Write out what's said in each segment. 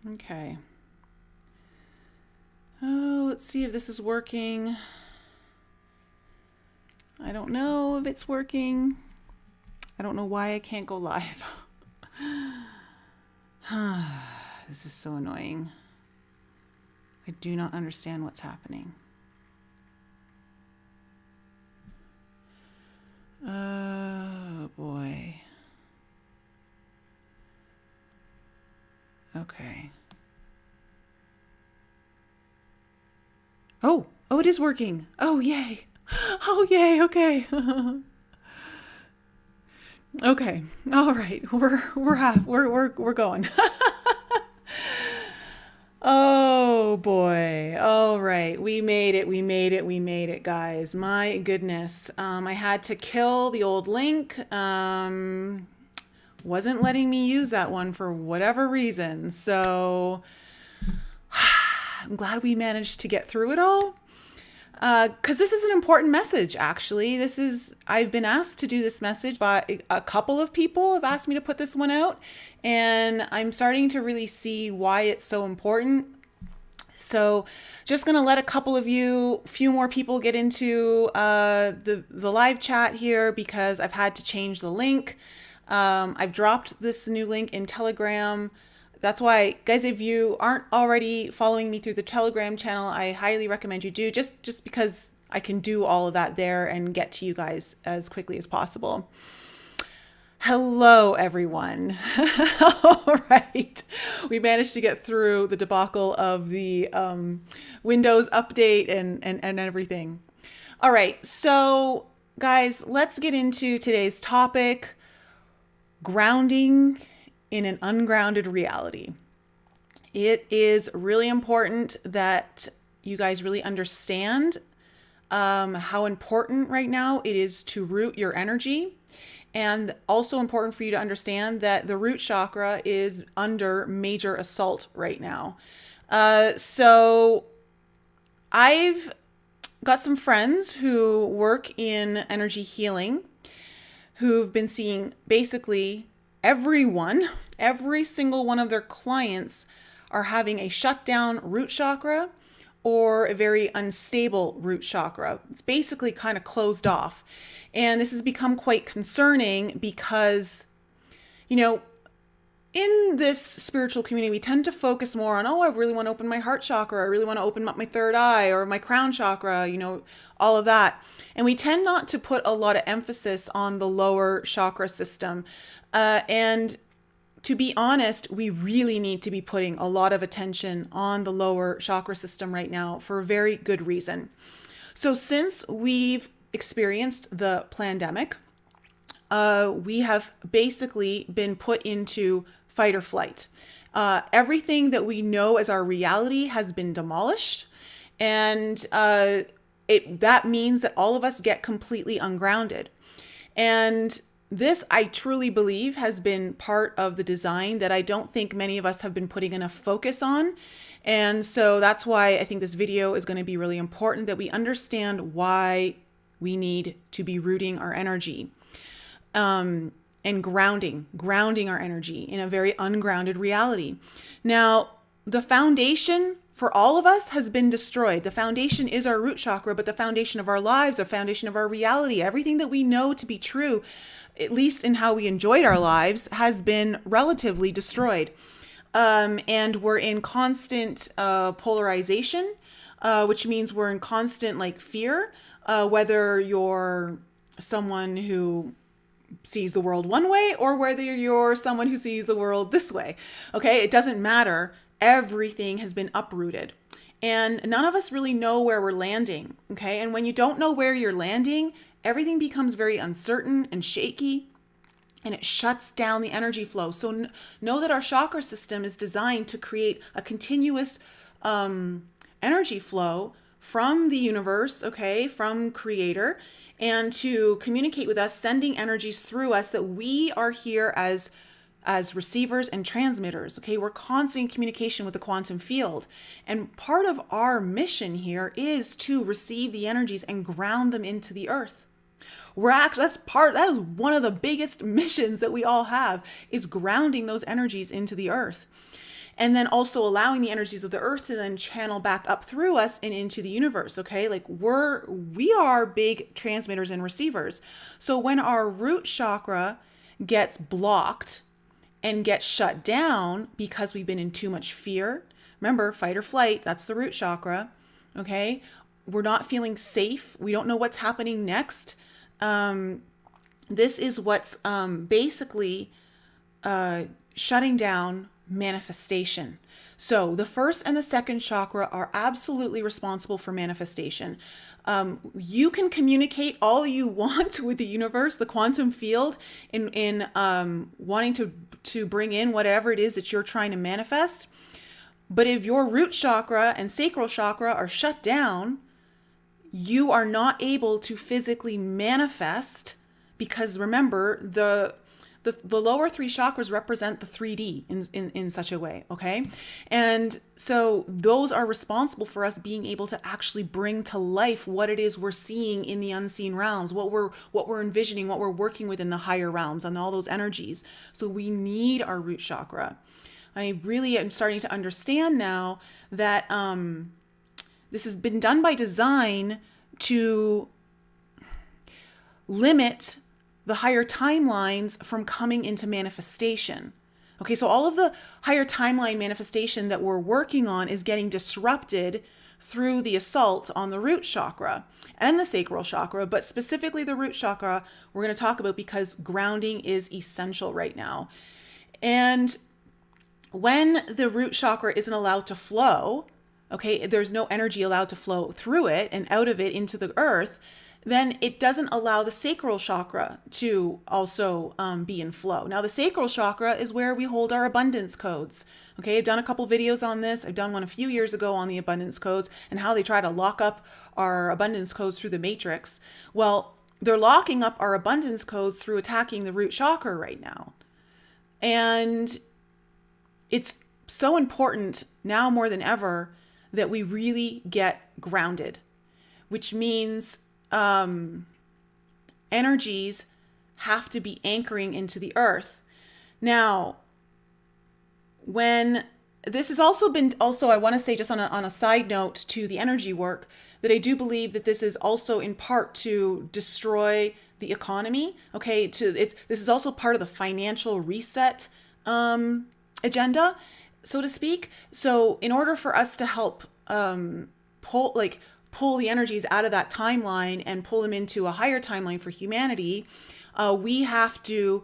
Okay. Oh, let's see if this is working. I don't know if it's working. I don't know why I can't go live. This is so annoying. I do not understand what's happening. Oh boy. Okay. Oh, it is working. Oh, yay. Oh, yay. Okay. Okay. All right. We're going. Oh boy. All right. We made it, guys. My goodness. I had to kill the old link. Wasn't letting me use that one for whatever reason. So I'm glad we managed to get through it all. Because this is an important message, actually. I've been asked to do this message by a couple of people have asked me to put this one out, and I'm starting to really see why it's so important. So just going to let few more people get into the live chat here because I've had to change the link. I've dropped this new link in Telegram. That's why, guys, if you aren't already following me through the Telegram channel, I highly recommend you do, just because I can do all of that there and get to you guys as quickly as possible. Hello, everyone. All right. We managed to get through the debacle of the Windows update and everything. All right. So, guys, let's get into today's topic, grounding in an ungrounded reality. It is really important that you guys really understand how important right now it is to root your energy, and also important for you to understand that the root chakra is under major assault right now. So I've got some friends who work in energy healing who've been seeing basically every single one of their clients are having a shutdown root chakra or a very unstable root chakra. It's basically kind of closed off. And this has become quite concerning because, in this spiritual community, we tend to focus more on, I really want to open my heart chakra. I really want to open up my third eye or my crown chakra, all of that. And we tend not to put a lot of emphasis on the lower chakra system. And to be honest, we really need to be putting a lot of attention on the lower chakra system right now for a very good reason. So since we've experienced the pandemic, we have basically been put into fight or flight. Everything that we know as our reality has been demolished, and that means that all of us get completely ungrounded. And this, I truly believe, has been part of the design that I don't think many of us have been putting enough focus on. And so that's why I think this video is going to be really important, that we understand why we need to be rooting our energy and grounding our energy in a very ungrounded reality. Now, the foundation for all of us has been destroyed. The foundation is our root chakra, but the foundation of our lives, the foundation of our reality, everything that we know to be true, at least in how we enjoyed our lives, has been relatively destroyed. And we're in constant polarization, which means we're in constant fear, whether you're someone who sees the world one way or whether you're someone who sees the world this way. Okay, it doesn't matter. Everything has been uprooted. And none of us really know where we're landing. Okay, and when you don't know where you're landing, everything becomes very uncertain and shaky, and it shuts down the energy flow. So know that our chakra system is designed to create a continuous energy flow from the universe, okay, from Creator, and to communicate with us, sending energies through us, that we are here as receivers and transmitters. Okay, we're constantly in communication with the quantum field, and part of our mission here is to receive the energies and ground them into the earth. That is one of the biggest missions that we all have, is grounding those energies into the earth. and then also allowing the energies of the earth to then channel back up through us and into the universe. Okay, like we are big transmitters and receivers. So when our root chakra gets blocked and gets shut down because we've been in too much fear, remember, fight or flight, that's the root chakra. Okay, we're not feeling safe, we don't know what's happening next. This is what's basically shutting down manifestation. So the first and the second chakra are absolutely responsible for manifestation. You can communicate all you want with the universe, the quantum field, in wanting to bring in whatever it is that you're trying to manifest. But if your root chakra and sacral chakra are shut down, you are not able to physically manifest, because remember, the lower three chakras represent the 3D in such a way, okay? And so those are responsible for us being able to actually bring to life what it is we're seeing in the unseen realms, what we're envisioning, what we're working with in the higher realms, and all those energies. So we need our root chakra. I really am starting to understand now that this has been done by design to limit the higher timelines from coming into manifestation. Okay, so all of the higher timeline manifestation that we're working on is getting disrupted through the assault on the root chakra and the sacral chakra, but specifically the root chakra we're going to talk about because grounding is essential right now. And when the root chakra isn't allowed to flow, okay, there's no energy allowed to flow through it and out of it into the earth, then it doesn't allow the sacral chakra to also be in flow. Now, the sacral chakra is where we hold our abundance codes. Okay, I've done a couple videos on this. I've done one a few years ago on the abundance codes and how they try to lock up our abundance codes through the matrix. Well, they're locking up our abundance codes through attacking the root chakra right now. And it's so important now more than ever that we really get grounded, which means energies have to be anchoring into the earth. Now, when this has also been, I want to say just on a side note to the energy work, that I do believe that this is also in part to destroy the economy. Okay, this is also part of the financial reset agenda, so to speak. So in order for us to help pull the energies out of that timeline and pull them into a higher timeline for humanity, we have to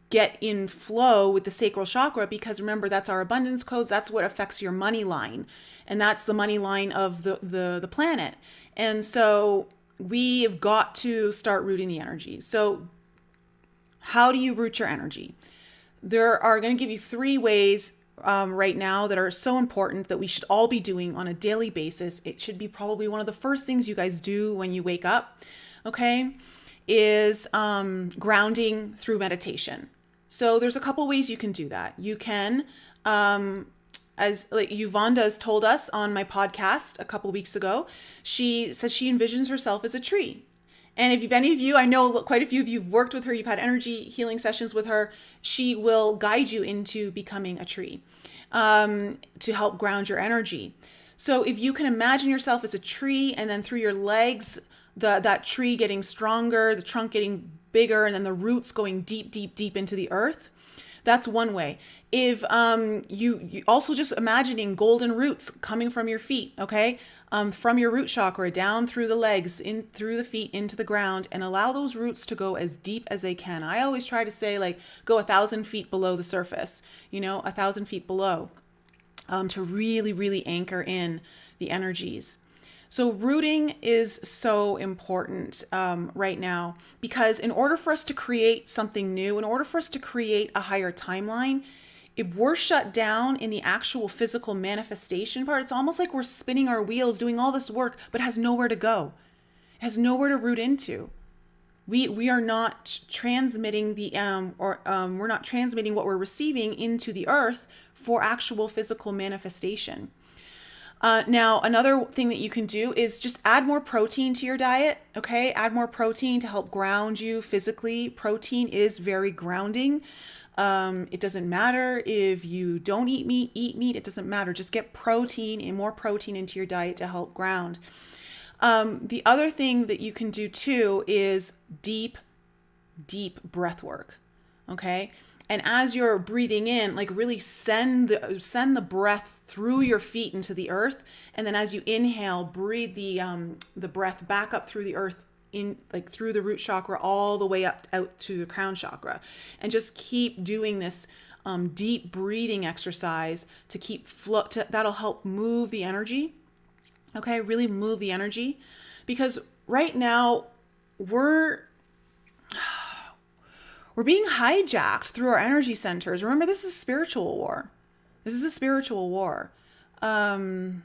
get in flow with the sacral chakra, because remember, that's our abundance codes. That's what affects your money line. And that's the money line of the planet. And so we've got to start rooting the energy. So how do you root your energy? There are going to give you 3 ways right now that are so important that we should all be doing on a daily basis. It should be probably one of the first things you guys do when you wake up, okay, is grounding through meditation. So there's a couple ways you can do that. You can, as like Yvonne has told us on my podcast a couple weeks ago, she says she envisions herself as a tree. And if any of you, I know quite a few of you have worked with her, you've had energy healing sessions with her, she will guide you into becoming a tree to help ground your energy. So if you can imagine yourself as a tree, and then through your legs, that tree getting stronger, the trunk getting bigger, and then the roots going deep, deep, deep into the earth, that's one way. If you also just imagining golden roots coming from your feet, okay? From your root chakra down through the legs, in through the feet into the ground, and allow those roots to go as deep as they can. I always try to say, like, go 1,000 feet below the surface, 1,000 feet below, to really, really anchor in the energies. So rooting is so important right now, because in order for us to create something new, in order for us to create a higher timeline, if we're shut down in the actual physical manifestation part, it's almost like we're spinning our wheels, doing all this work, but has nowhere to go. It has nowhere to root into. We are not transmitting we're not transmitting what we're receiving into the earth for actual physical manifestation. Now, another thing that you can do is just add more protein to your diet, okay? Add more protein to help ground you physically. Protein is very grounding. It doesn't matter if you don't eat meat, it doesn't matter. Just get protein and more protein into your diet to help ground. The other thing that you can do too is deep breath work. Okay. And as you're breathing in, like really send the breath through your feet into the earth. And then as you inhale, breathe the breath back up through the earth, in like through the root chakra, all the way up out to the crown chakra. And just keep doing this deep breathing exercise to keep that'll help move the energy. Okay. Really move the energy, because right now we're being hijacked through our energy centers. Remember, this is a spiritual war. And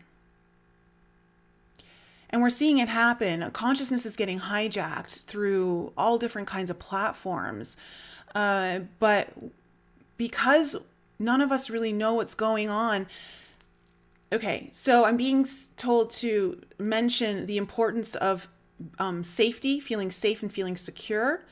we're seeing it happen. Consciousness is getting hijacked through all different kinds of platforms. But because none of us really know what's going on. Okay, so I'm being told to mention the importance of safety, feeling safe and feeling secure.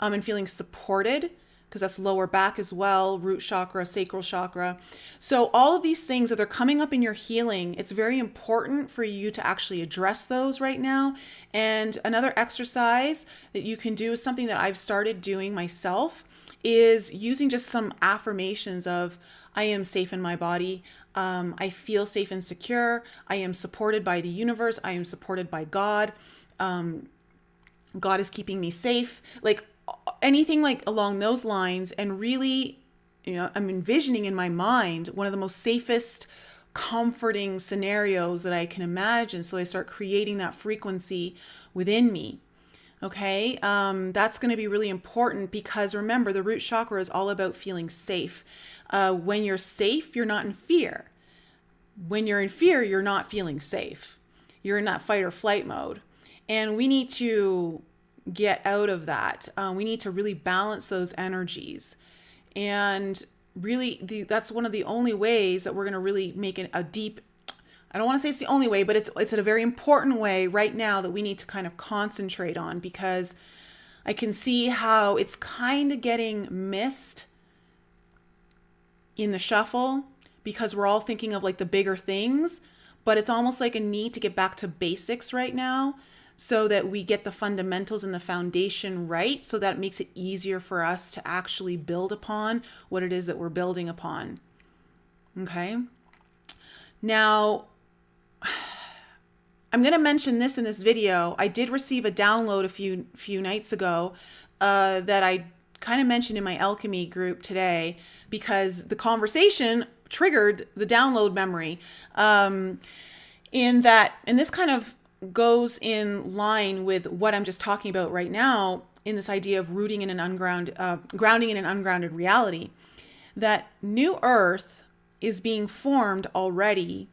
And feeling supported, because that's lower back as well, root chakra, sacral chakra. So all of these things that they're coming up in your healing, it's very important for you to actually address those right now. And another exercise that you can do is something that I've started doing myself, is using just some affirmations of, I am safe in my body. I feel safe and secure. I am supported by the universe. I am supported by God. God is keeping me safe. Like anything like along those lines. And really, I'm envisioning in my mind one of the most safest, comforting scenarios that I can imagine. So I start creating that frequency within me. Okay. That's going to be really important, because remember, the root chakra is all about feeling safe. When you're safe, you're not in fear. When you're in fear, you're not feeling safe. You're in that fight or flight mode. And we need to get out of that. We need to really balance those energies. And really, that's one of the only ways that we're going to really make it a deep, I don't want to say it's the only way, but it's a very important way right now that we need to kind of concentrate on, because I can see how it's kind of getting missed in the shuffle, because we're all thinking of like the bigger things, but it's almost like a need to get back to basics right now, so that we get the fundamentals and the foundation right, so that it makes it easier for us to actually build upon what it is that we're building upon. Okay. Now, I'm going to mention this in this video. I did receive a download a few nights ago that I kind of mentioned in my alchemy group today, because the conversation triggered the download memory. And this kind of goes in line with what I'm just talking about right now, in this idea of grounding in an ungrounded reality. That new earth is being formed already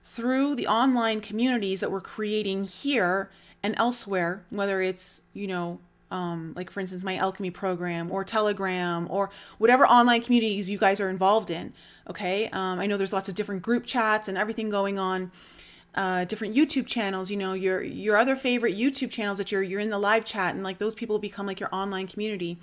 through the online communities that we're creating here and elsewhere, whether it's, like for instance, my alchemy program or Telegram or whatever online communities you guys are involved in. Okay. I know there's lots of different group chats and everything going on. Different YouTube channels, your other favorite YouTube channels that you're in the live chat, and like those people become like your online community.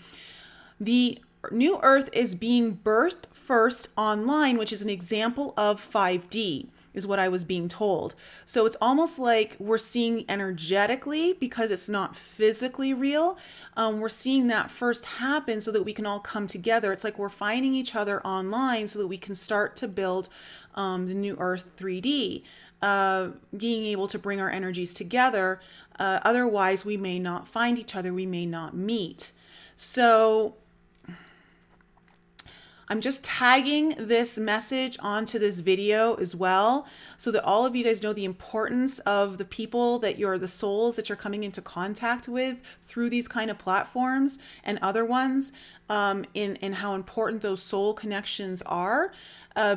The new earth is being birthed first online, which is an example of 5D, is what I was being told. So it's almost like we're seeing energetically, because it's not physically real. We're seeing that first happen so that we can all come together. It's like we're finding each other online so that we can start to build the new earth 3D. Being able to bring our energies together. Otherwise, we may not find each other. We may not meet. So I'm just tagging this message onto this video as well, so that all of you guys know the importance of the people that the souls that you're coming into contact with through these kind of platforms and other ones, in how important those soul connections are,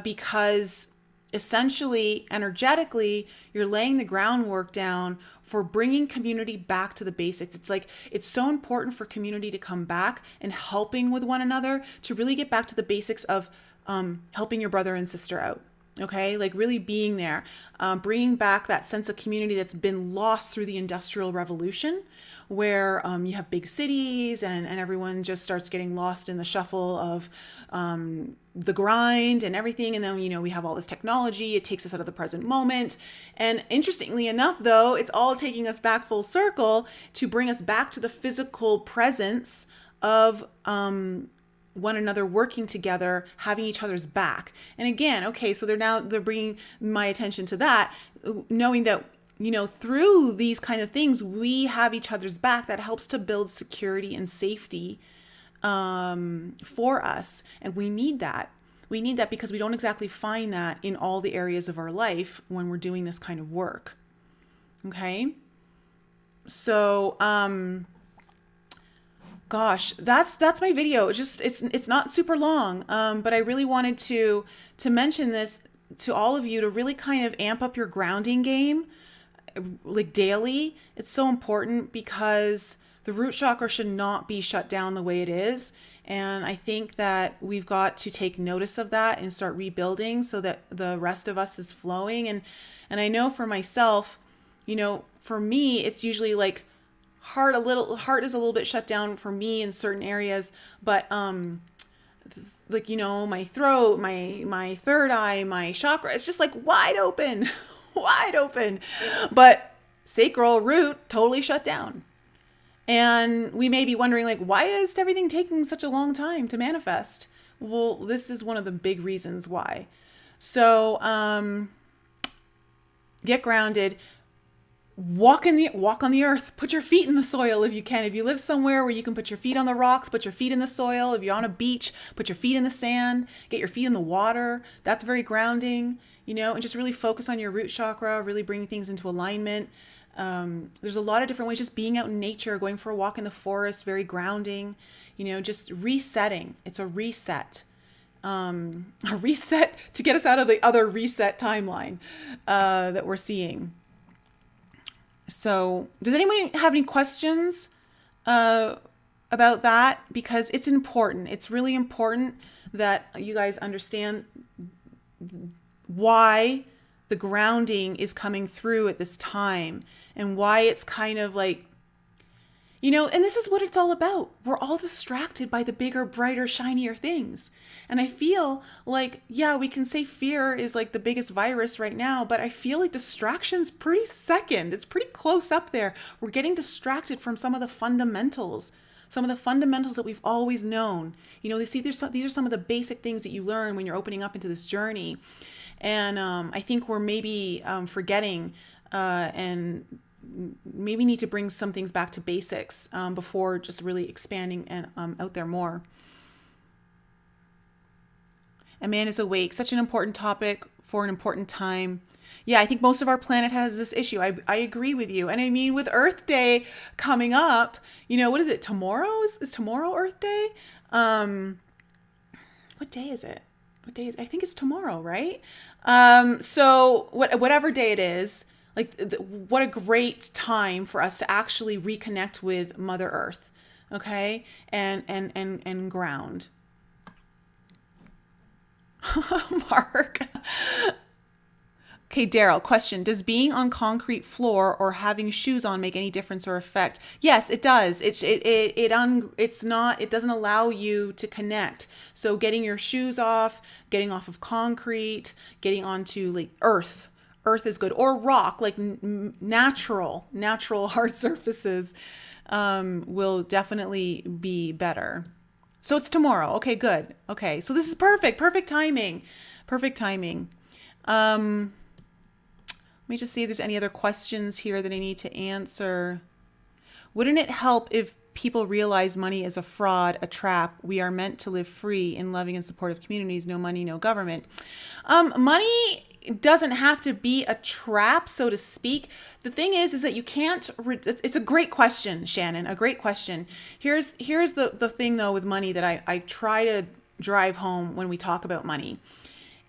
because essentially, energetically, you're laying the groundwork down for bringing community back to the basics. It's so important for community to come back and helping with one another, to really get back to the basics of helping your brother and sister out. Okay, like really being there, bringing back that sense of community that's been lost through the Industrial Revolution, where you have big cities and everyone just starts getting lost in the shuffle of the grind and everything. And then, we have all this technology. It takes us out of the present moment. And interestingly enough, though, it's all taking us back full circle to bring us back to the physical presence of one another, working together, having each other's back. And again, okay, so they're bringing my attention to that, knowing that, through these kind of things, we have each other's back. That helps to build security and safety for us. And we need that. We need that because we don't exactly find that in all the areas of our life when we're doing this kind of work. Okay. So, gosh, that's my video. It's not super long, but I really wanted to mention this to all of you to really kind of amp up your grounding game, like daily. It's so important because the root chakra should not be shut down the way it is. And I think that we've got to take notice of that and start rebuilding so that the rest of us is flowing. And I know for myself, for me, it's usually like heart is a little bit shut down for me in certain areas, but like my throat, my third eye, my chakra, it's just like wide open wide open, but sacral root totally shut down. And we may be wondering, like, why is everything taking such a long time to manifest? Well, this is one of the big reasons why. So get grounded. Walk on the earth. Put your feet in the soil if you can. If you live somewhere where you can put your feet on the rocks, put your feet in the soil. If you're on a beach, put your feet in the sand. Get your feet in the water. That's very grounding, and just really focus on your root chakra, really bring things into alignment. There's a lot of different ways. Just being out in nature, going for a walk in the forest, very grounding, just resetting. It's a reset. A reset to get us out of the other reset timeline that we're seeing. So does anyone have any questions about that? Because it's important. It's really important that you guys understand why the grounding is coming through at this time and why it's kind of like, and this is what it's all about. We're all distracted by the bigger, brighter, shinier things. And I feel like, yeah, we can say fear is like the biggest virus right now, but I feel like distraction's pretty second. It's pretty close up there. We're getting distracted from some of the fundamentals that we've always known. These are some of the basic things that you learn when you're opening up into this journey. And I think we're maybe forgetting and maybe need to bring some things back to basics before just really expanding and out there more. A man is awake. Such an important topic for an important time. Yeah, I think most of our planet has this issue. I agree with you. And I mean, with Earth Day coming up, what is it? Tomorrow? Is tomorrow Earth Day? What day is it? I think it's tomorrow, right? So whatever day it is, like what a great time for us to actually reconnect with Mother Earth, okay? And ground. Mark. Okay, Daryl, question. Does being on concrete floor or having shoes on make any difference or effect? Yes, it does. It doesn't allow you to connect. So getting your shoes off, getting off of concrete, getting onto like earth is good, or rock, like natural hard surfaces will definitely be better. So it's tomorrow. Okay, good. Okay, so this is perfect timing. Let me just see if there's any other questions here that I need to answer. Wouldn't it help if people realize money is a fraud, a trap? We are meant to live free in loving and supportive communities. No money, no government. Money doesn't have to be a trap, so to speak. The thing is that you can't, it's a great question, Shannon, a great question. Here's the thing though with money that I try to drive home when we talk about money,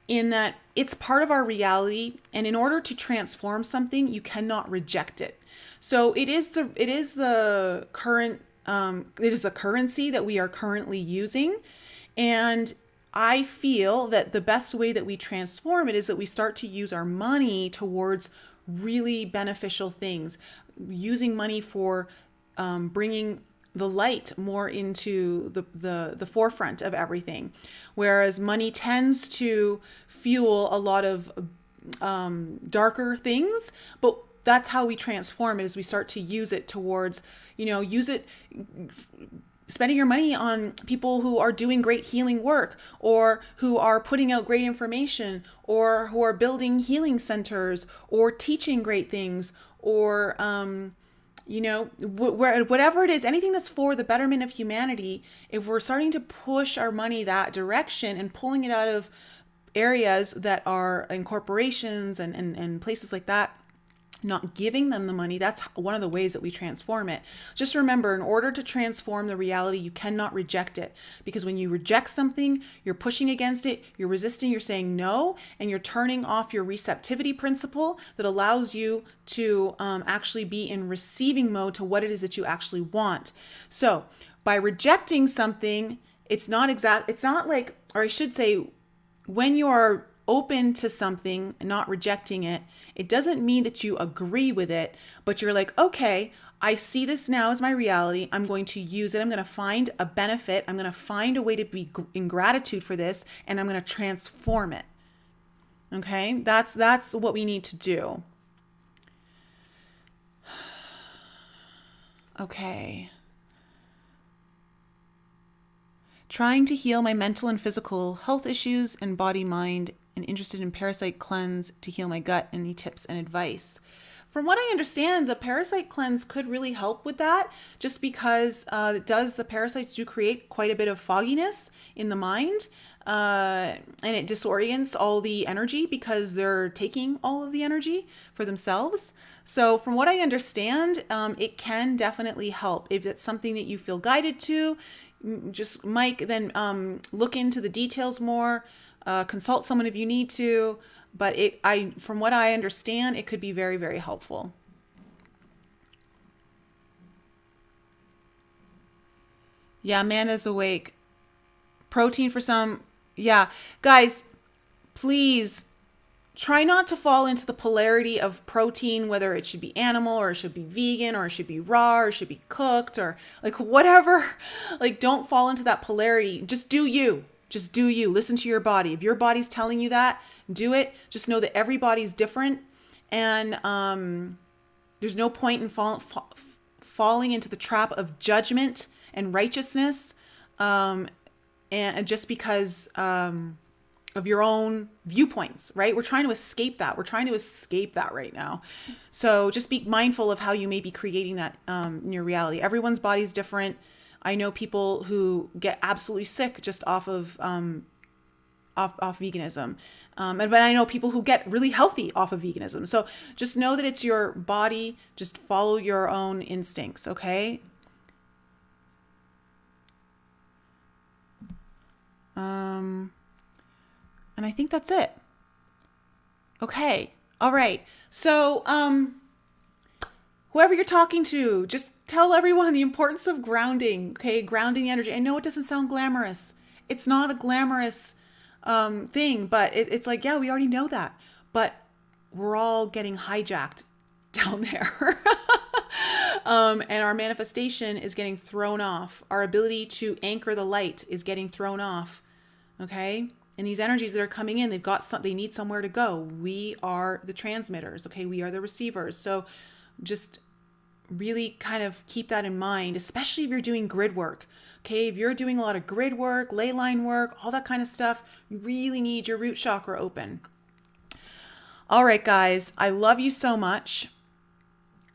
in that it's part of our reality. And in order to transform something, you cannot reject it. So it is the currency that we are currently using. And I feel that the best way that we transform it is that we start to use our money towards really beneficial things, using money for bringing the light more into the forefront of everything. Whereas money tends to fuel a lot of darker things, but that's how we transform it, is we start to use it towards, use it, spending your money on people who are doing great healing work, or who are putting out great information, or who are building healing centers, or teaching great things, or whatever it is, anything that's for the betterment of humanity. If we're starting to push our money that direction and pulling it out of areas that are in corporations and places like that, not giving them the money, that's one of the ways that we transform it. Just remember, in order to transform the reality, you cannot reject it. Because when you reject something, you're pushing against it, you're resisting, you're saying no, and you're turning off your receptivity principle that allows you to actually be in receiving mode to what it is that you actually want. So by rejecting something, it's not like, or I should say, when you are open to something and not rejecting it, it doesn't mean that you agree with it, but you're like, okay, I see this now as my reality. I'm going to use it. I'm going to find a benefit. I'm going to find a way to be in gratitude for this, and I'm going to transform it. Okay? That's what we need to do. Okay. Trying to heal my mental and physical health issues and body, mind, and interested in parasite cleanse to heal my gut. Any tips and advice? From what I understand, the parasite cleanse could really help with that, just because the parasites do create quite a bit of fogginess in the mind, and it disorients all the energy because they're taking all of the energy for themselves. So from what I understand, it can definitely help. If it's something that you feel guided to, just then look into the details more. Consult someone if you need to, but from what I understand, it could be very, very helpful. Yeah, Amanda's awake. Protein for some. Yeah, guys, please try not to fall into the polarity of protein, whether it should be animal or it should be vegan or it should be raw or it should be cooked or like whatever. Like, don't fall into that polarity. Just do you. Just do you. Listen to your body. If your body's telling you that, do it. Just know that everybody's different, and there's no point in falling into the trap of judgment and righteousness, and just because of your own viewpoints, right? We're trying to escape that. We're trying to escape that right now. So just be mindful of how you may be creating that in your reality. Everyone's body's different. I know people who get absolutely sick just off of off veganism, but I know people who get really healthy off of veganism. So just know that it's your body. Just follow your own instincts, okay? And I think that's it. Okay. All right. So whoever you're talking to, just tell everyone the importance of grounding, okay? Grounding the energy. I know it doesn't sound glamorous. It's not a glamorous thing, but it's like, yeah, we already know that. But we're all getting hijacked down there. And our manifestation is getting thrown off. Our ability to anchor the light is getting thrown off, okay? And these energies that are coming in, they need somewhere to go. We are the transmitters, okay? We are the receivers. So just really kind of keep that in mind, especially if you're doing grid work. Okay, if you're doing a lot of grid work, ley line work, all that kind of stuff, you really need your root chakra open. All right, guys, I love you so much.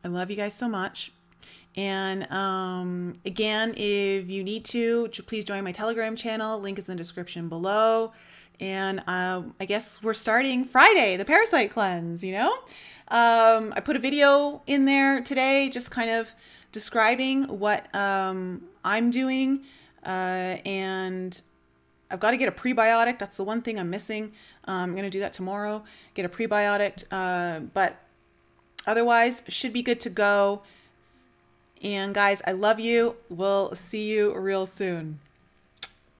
I love you guys so much. And again, if you need to, please join my Telegram channel. Link is in the description below. And I guess we're starting Friday, the parasite cleanse, you know? I put a video in there today just kind of describing what I'm doing. And I've got to get a prebiotic. That's the one thing I'm missing. I'm going to do that tomorrow, get a prebiotic. But otherwise, should be good to go. And guys, I love you. We'll see you real soon.